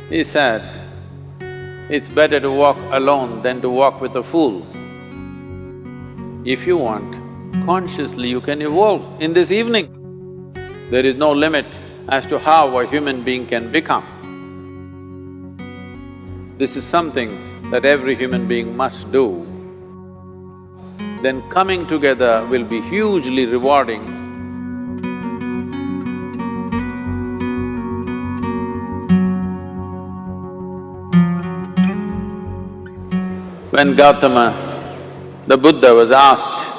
He said, it's better to walk alone than to walk with a fool. If you want, consciously you can evolve in this evening. There is no limit as to how a human being can become. This is something that every human being must do. Then coming together will be hugely rewarding. When Gautama, the Buddha, was asked,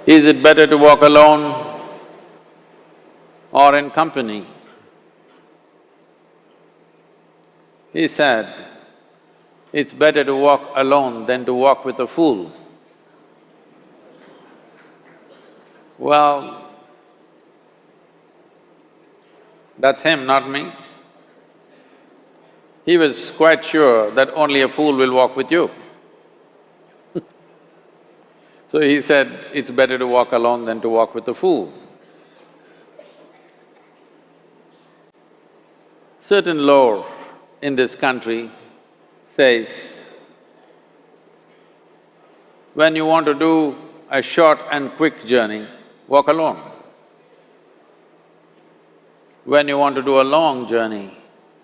is it better to walk alone or in company? He said, it's better to walk alone than to walk with a fool. Well, that's him, not me. He was quite sure that only a fool will walk with you. So he said, it's better to walk alone than to walk with a fool. Certain lore in this country says, when you want to do a short and quick journey, walk alone. When you want to do a long journey,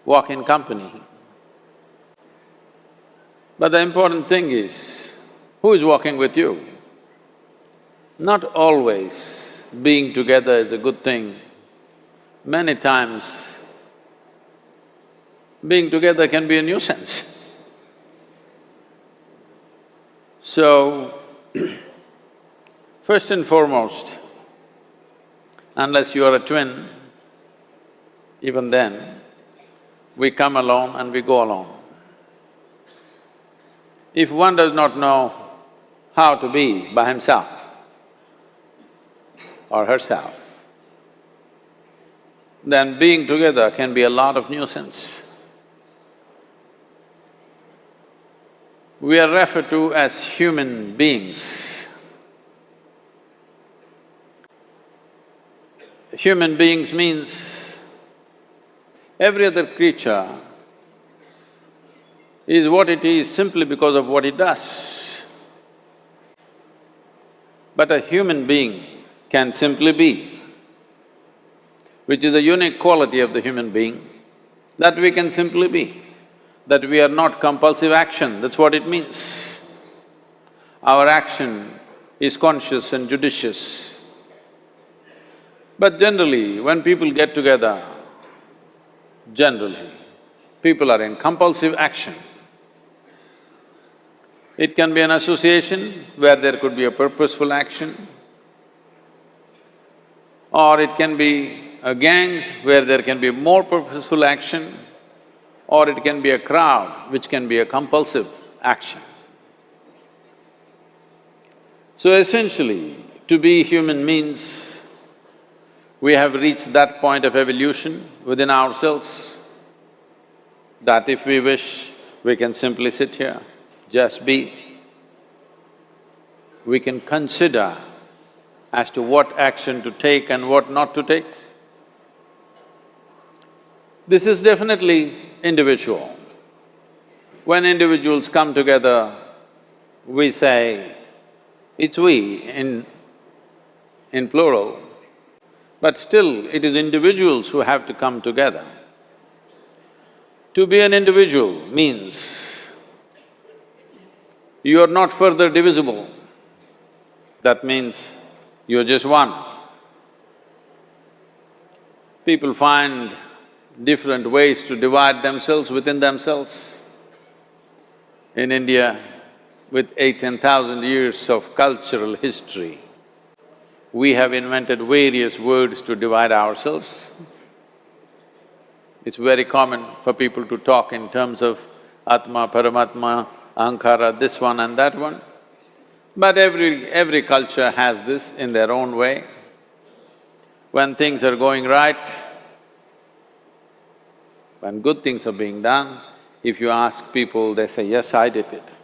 walk in company. But the important thing is, who is walking with you? Not always being together is a good thing. Many times, being together can be a nuisance. So, first and foremost, unless you are a twin, even then, we come alone and we go alone. If one does not know how to be by himself or herself, then being together can be a lot of nuisance. We are referred to as human beings. Human beings means every other creature is what it is simply because of what it does. But a human being can simply be, which is a unique quality of the human being, that we can simply be, that we are not compulsive action, that's what it means. Our action is conscious and judicious. But generally, when people get together, generally, people are in compulsive action. It can be an association where there could be a purposeful action, or it can be a gang where there can be more purposeful action, or it can be a crowd which can be a compulsive action. So essentially, to be human means we have reached that point of evolution within ourselves that if we wish, we can simply sit here, just be. We can consider as to what action to take and what not to take. This is definitely individual. When individuals come together, we say, it's we in plural, but still it is individuals who have to come together. To be an individual means you are not further divisible. That means you're just one. People find different ways to divide themselves within themselves. In India, with 10,000 years of cultural history, we have invented various words to divide ourselves. It's very common for people to talk in terms of Atma, Paramatma, Ahankara, this one and that one. But every culture has this in their own way. When things are going right, when good things are being done, if you ask people, they say, yes, I did it.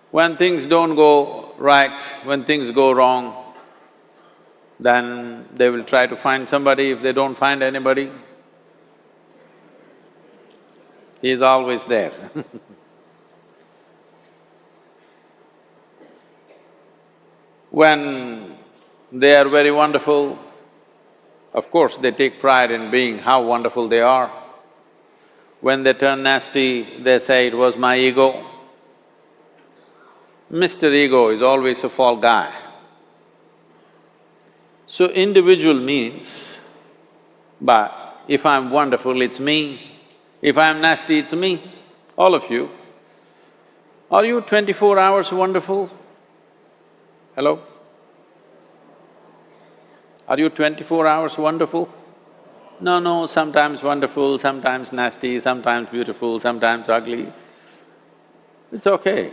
When things don't go right, when things go wrong, then they will try to find somebody. If they don't find anybody, He is always there. When they are very wonderful, of course they take pride in being how wonderful they are. When they turn nasty, they say, "It was my ego." Mr. Ego is always a fall guy. So individual means, but if I'm wonderful, it's me. If I'm nasty, it's me. All of you. Are you 24 hours wonderful? Hello? Are you 24 hours wonderful? No, sometimes wonderful, sometimes nasty, sometimes beautiful, sometimes ugly. It's okay.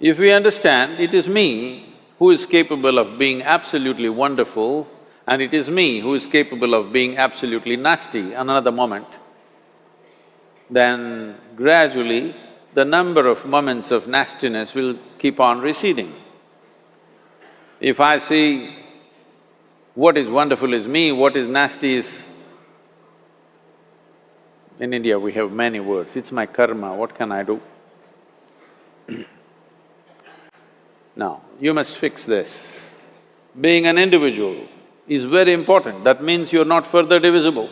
If we understand it is me who is capable of being absolutely wonderful and it is me who is capable of being absolutely nasty another moment, then gradually the number of moments of nastiness will keep on receding. If I see what is wonderful is me, what is nasty is… In India we have many words, it's my karma, what can I do? Now, you must fix this. Being an individual is very important, that means you're not further divisible.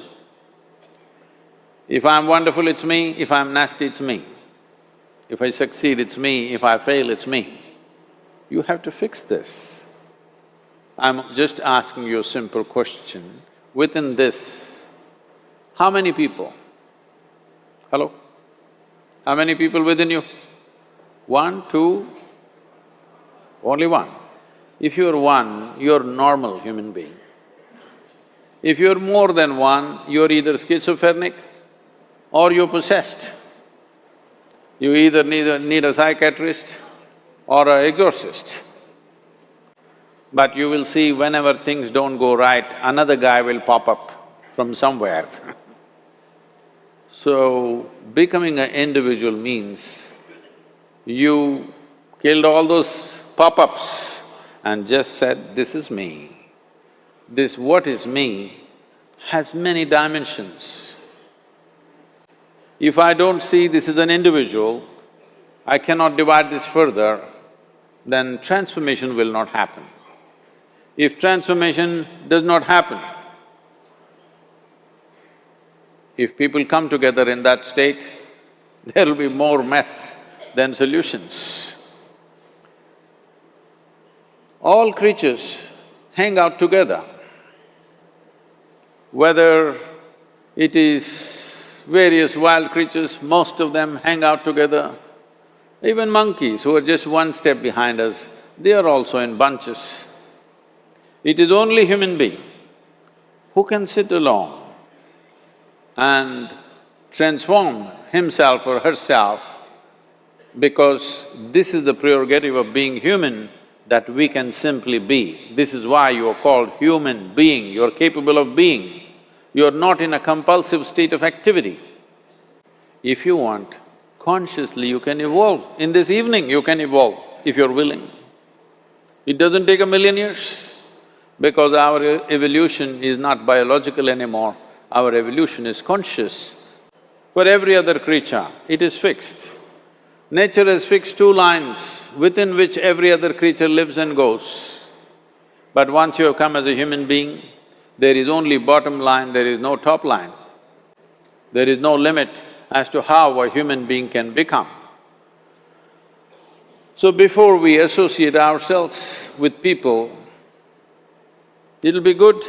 If I'm wonderful, it's me, if I'm nasty, it's me. If I succeed, it's me, if I fail, it's me. You have to fix this. I'm just asking you a simple question. Within this, how many people? Hello? How many people within you? One, two? Only one. If you're one, you're normal human being. If you're more than one, you're either schizophrenic or you're possessed. You either need a psychiatrist or an exorcist. But you will see whenever things don't go right, another guy will pop up from somewhere. So, becoming an individual means you killed all those pop-ups and just said, "This is me." This what is me has many dimensions. If I don't see this is an individual, I cannot divide this further, then transformation will not happen. If transformation does not happen, if people come together in that state, there will be more mess than solutions. All creatures hang out together. Whether it is various wild creatures, most of them hang out together. Even monkeys who are just one step behind us, they are also in bunches. It is only human being who can sit alone and transform himself or herself, because this is the prerogative of being human, that we can simply be. This is why you are called human being, you're capable of being. You're not in a compulsive state of activity. If you want, consciously you can evolve. In this evening you can evolve, if you're willing. It doesn't take 1,000,000 years, because our evolution is not biological anymore, our evolution is conscious. For every other creature, it is fixed. Nature has fixed two lines within which every other creature lives and goes. But once you have come as a human being, there is only bottom line, there is no top line. There is no limit as to how a human being can become. So before we associate ourselves with people, it'll be good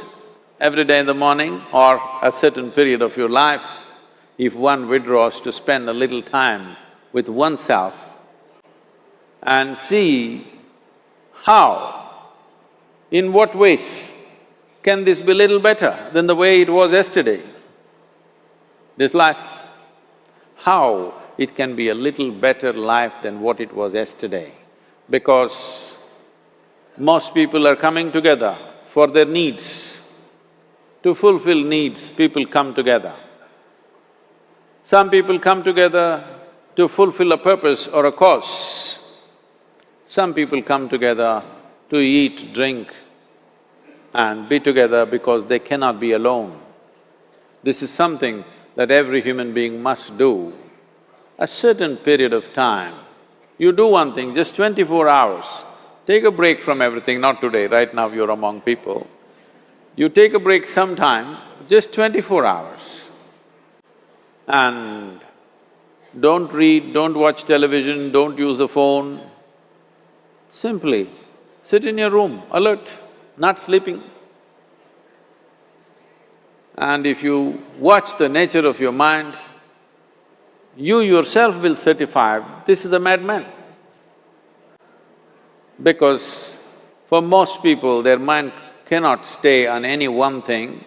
every day in the morning or a certain period of your life, if one withdraws to spend a little time with oneself and see how, in what ways can this be little better than the way it was yesterday, this life? How it can be a little better life than what it was yesterday? Because most people are coming together for their needs. To fulfill needs, people come together. Some people come together to fulfill a purpose or a cause. Some people come together to eat, drink and be together because they cannot be alone. This is something that every human being must do. A certain period of time, you do one thing, just 24 hours, take a break from everything, not today, right now you're among people. You take a break sometime, just 24 hours. And don't read, don't watch television, don't use the phone. Simply sit in your room, alert, not sleeping. And if you watch the nature of your mind, you yourself will certify, this is a madman. Because for most people, their mind cannot stay on any one thing.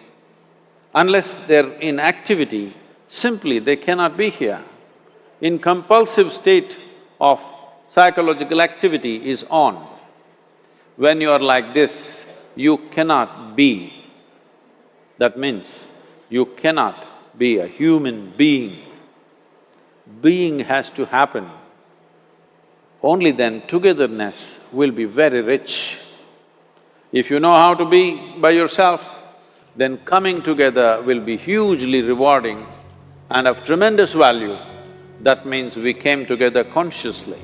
Unless they're in activity, simply they cannot be here. In compulsive state of psychological activity is on. When you are like this, you cannot be. That means you cannot be a human being. Being has to happen. Only then togetherness will be very rich. If you know how to be by yourself, then coming together will be hugely rewarding and of tremendous value. That means we came together consciously.